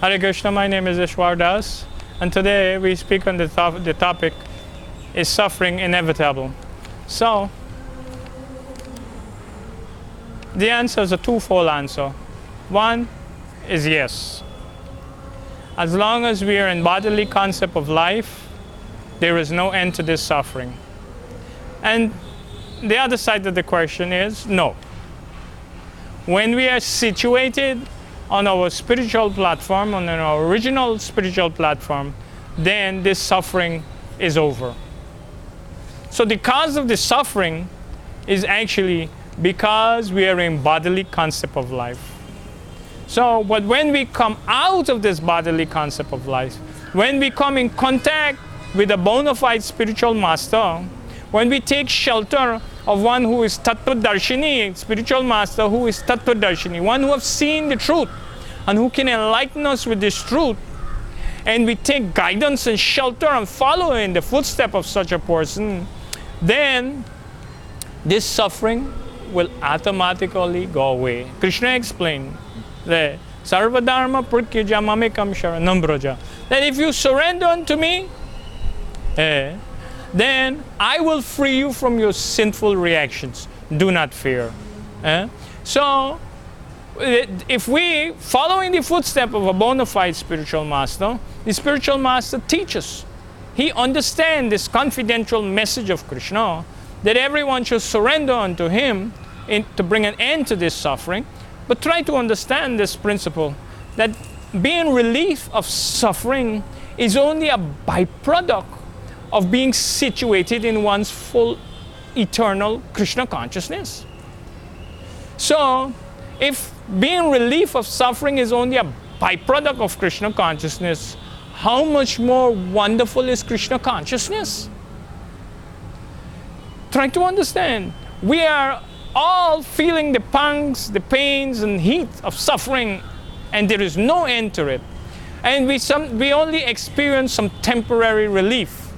Hare Krishna, my name is Isvara, and today we speak on the topic, is suffering inevitable? So, the answer is a twofold answer. One is yes. As long as we are in bodily concept of life, there is no end to this suffering. And the other side of the question is no. When we are situated on our spiritual platform, on our original spiritual platform, then this suffering is over. So the cause of the suffering is actually because we are in bodily concept of life. So, but when we come out of this bodily concept of life, when we come in contact with a bona fide spiritual master, when we take shelter of one who is Tattva-darshini, spiritual master who is Tattva-darshini, one who has seen the truth and who can enlighten us with this truth, and we take guidance and shelter and follow in the footstep of such a person, then this suffering will automatically go away. Krishna explained that Sarva Dharma Pratyajya Mamekam Sharanam Braja, that if you surrender unto me, then I will free you from your sinful reactions. Do not fear. So, if we follow in the footstep of a bona fide spiritual master, the spiritual master teaches. He understands this confidential message of Krishna, that everyone should surrender unto him to bring an end to this suffering. But try to understand this principle, that being relief of suffering is only a byproduct of being situated in one's full eternal Krishna consciousness. So, if being relief of suffering is only a byproduct of Krishna consciousness, how much more wonderful is Krishna consciousness? Try to understand. We are all feeling the pangs, the pains and heat of suffering, and there is no end to it. And we only experience some temporary relief.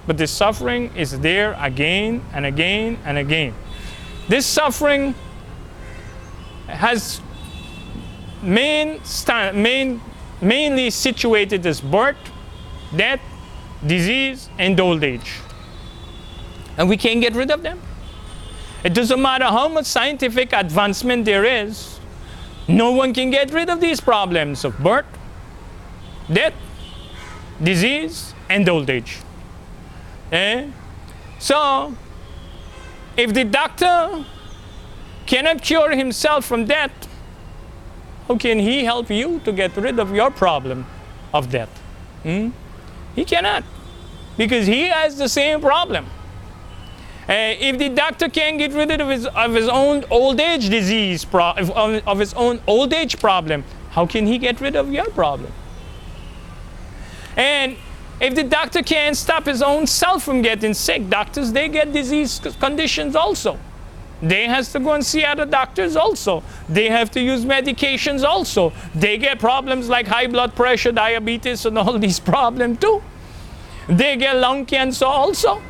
But this suffering is there again and again and again. This suffering has mainly situated as birth, death, disease, and old age. And we can't get rid of them. It doesn't matter how much scientific advancement there is, no one can get rid of these problems of birth, death, disease, and old age. So, if the doctor cannot cure himself from death, how can he help you to get rid of your problem of death? He cannot, because he has the same problem. If the doctor can't get rid of his own old age disease, of his own old age problem, how can he get rid of your problem? And if the doctor can't stop his own self from getting sick, doctors, they get disease conditions also. They have to go and see other doctors also. They have to use medications also. They get problems like high blood pressure, diabetes, and all these problems too. They get lung cancer also.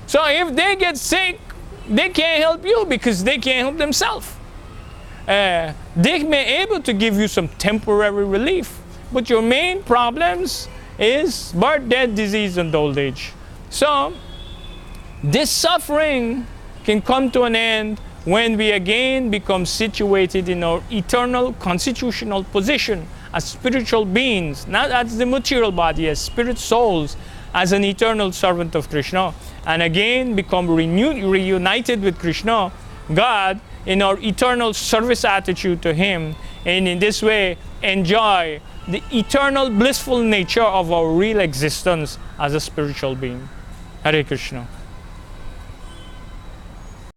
So if they get sick, they can't help you because they can't help themselves. They may be able to give you some temporary relief, but your main problems is birth, death, disease, and old age. So this suffering can come to an end when we again become situated in our eternal constitutional position as spiritual beings, not as the material body, as spirit souls, as an eternal servant of Krishna, and again become reunited with Krishna, God, in our eternal service attitude to Him, and in this way enjoy the eternal blissful nature of our real existence as a spiritual being. Hare Krishna.